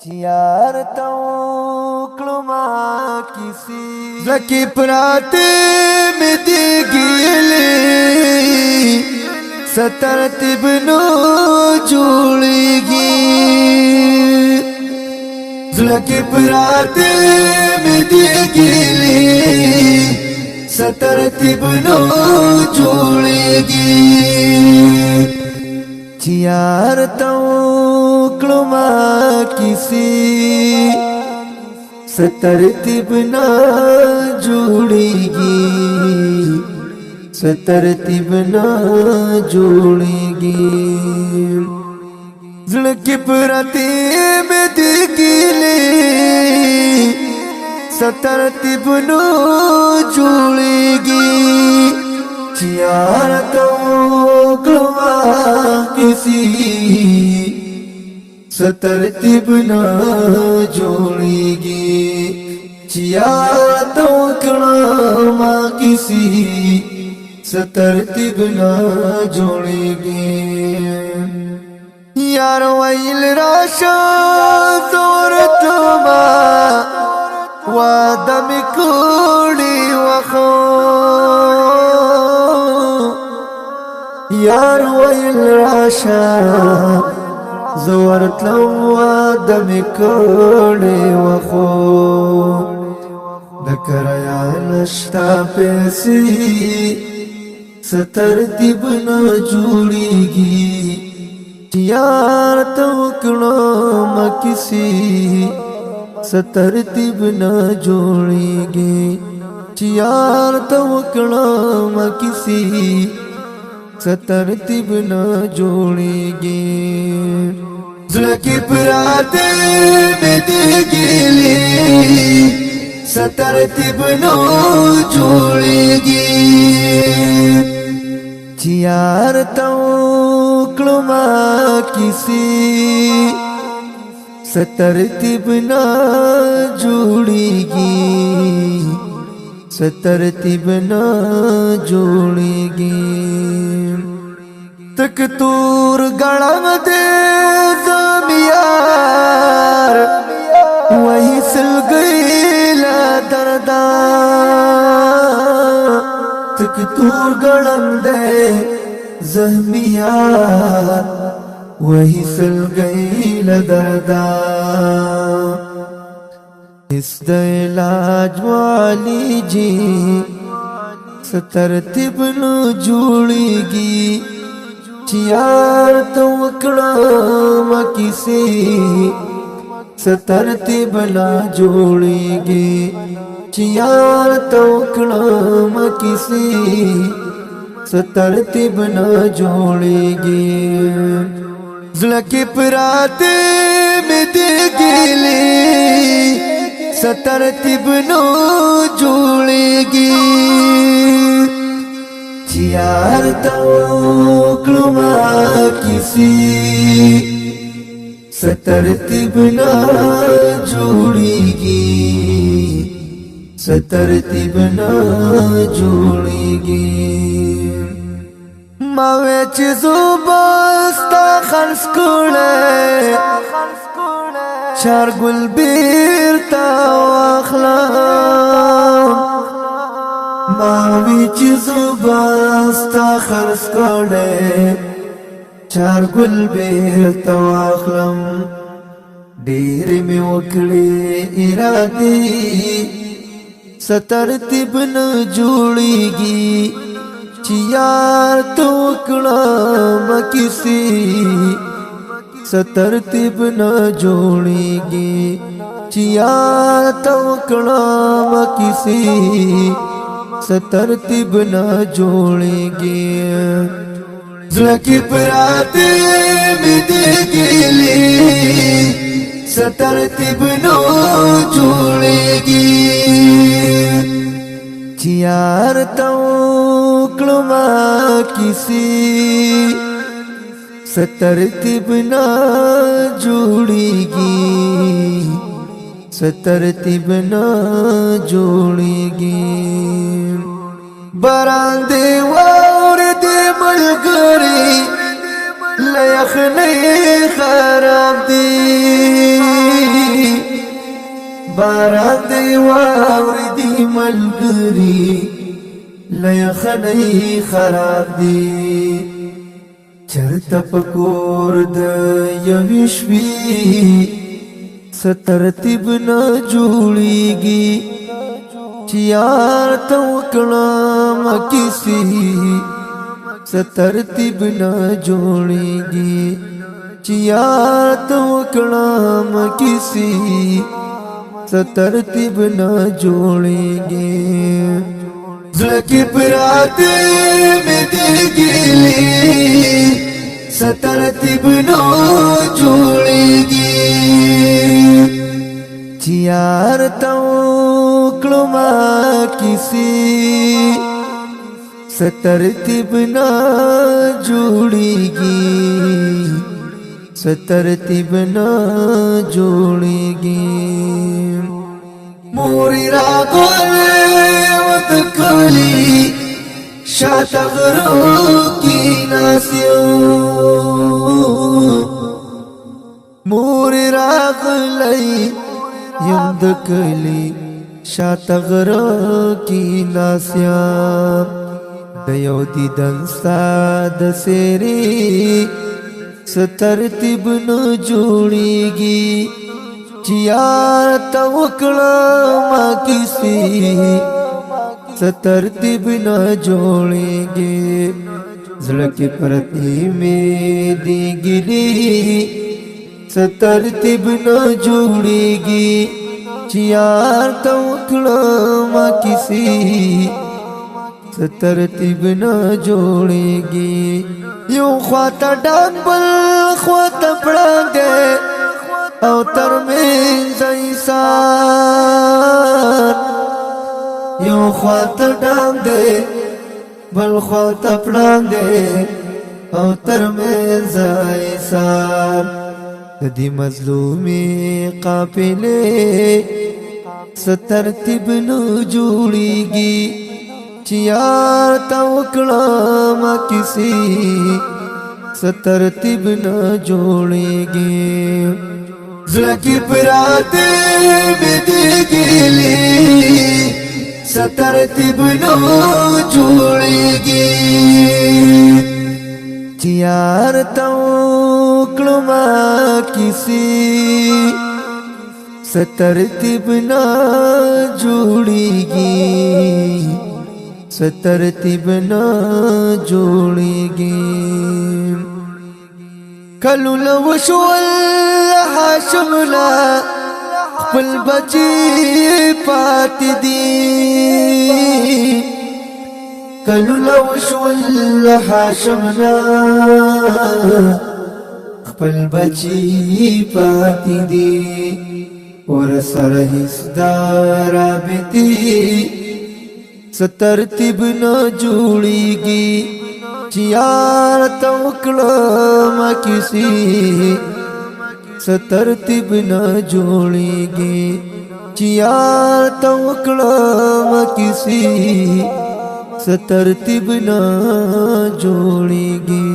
यार तो क्लुमा किसी जकी प्राते में दिगिले सतरतिब नो जुड़ेगी जकी प्राते में दिगिले सतरतिब नो जुड़ेगी यार तो क्लुमा किसी सतरतिब न जुड़ेगी सतरतिब न जुड़ेगी ज़िंदगी प्रति में दिगिले सतरतिब न जुड़ेगी यार तो क्लुमा किसी सतरतिब न जोड़ेगी यार तो क्लुमा किसी सतरतिब न जोड़ेगी यार वैल राशा जोरतमा वादम कोड़ी वखो यार वैल राशा زورت لو دم کوڑے وخو دکر یا نشتا پیسی سترتیب نہ جوڑی گی یار تو کلوم کسی سترتیب نہ جوڑی گی یار تو کلوم کسی सतरतिब न जोड़ेगी ज़िंदगी प्राते में दिगिले सतरतिब न जोड़ेगी यार तो क्लुमा किसी सतरतिब न जोड़ेगी सतरतिब न जोड़ेगी तक तूर गड़म दे ज़मियार वही सिल गई ला दरदा तक तूर गड़म दे ज़मियार वही सिल गई ला दरदा इस इलाज वाली जी सतरतिब न जुड़ेगी यार तो क्लुम किसी सतरतिब न जोड़ेगी यार तो क्लुम किसी सतरतिब न जोड़ेगी ज़िंदगी प्राते में दिगिले सतरतिब न जोड़ेगी यार तो क्लुमा किसी सतरतिब न जोड़ेगी सतरतिब न जोड़ेगी मावे चीज़ो बस्ता खर्च कुड़े चार गुल बीरता वाखला मावी चीज़ो बस्ता खर्च कुड़े चार गुल बीरता वाखलम डेर में वकड़े इरादे सतरतिब न जोड़ेगी यार तो क्लुम किसी सतरतिब न जोड़ेगी यार तो क्लुम किसी सतरतिब न जोड़ेगी ज़िंदगी प्राते में दिगिले सतरतिब न जोड़ेगी यार तो क्लुमा किसी सतरतिब न जोड़ेगी सतरतिब न जोड़ेगी बरांदे वार दे मलगरी लयख नहीं खराब दी باران دی واوری دی ملګری لیخنی خراب دی چرته پکور د یوې شپې سترتیب نه جوړیږي چې یار ته وکړم کیسې سترتیب نه جوړیږي چې یار ته وکړم کیسې سترتیب نه جوړیږي زړه کې پراته مې دې ګیلې سترتیب نه جوړیږي چې یار ته وکړم کیسې سترتیب نه جوړیږي سترتیب نه جوړیږي مورې راغلې وت کلی شاته غرو کې ناسیو مورې راغلې یم د کلی شاته غرو کې ناسیا د یو دیدن ستا د سیرې سترتیب نه جوړیږي چې یار ته وکړم کیسې سترتیب نه جوړیږي زړه کې پرتی مې دې ګیلې سترتیب نه جوړیږي چې یار ته وکړم کیسې سترتیب نه جوړیږي یو خواته ډاک بل خواته پړانګ او ترمنځ ایسان یو خواته ډاک بل خواته پړانګ او ترمنځ ایسان د دې مظلومي قافلې سترتیب نه جوړیږي چې یار ته وکړم کیسې سترتیب نه جوړیږي زړه کې پراته مې دې ګیلې سترتیب نه جوړیږي چې یار ته وکړم کیسې سترتیب نه جوړیږي سترتیب نه جوړیږي کلو لو شول حاشمنا خپل بچی پاتې دي کلو لو شول حاشمنا خپل بچی پاتې دي ور سره هیڅ رابطه سترتیب نه جوړیږي چې یار ته وکړم کیسې سترتیب نه جوړیږي چې یار ته وکړم کیسې سترتیب نه جوړیږي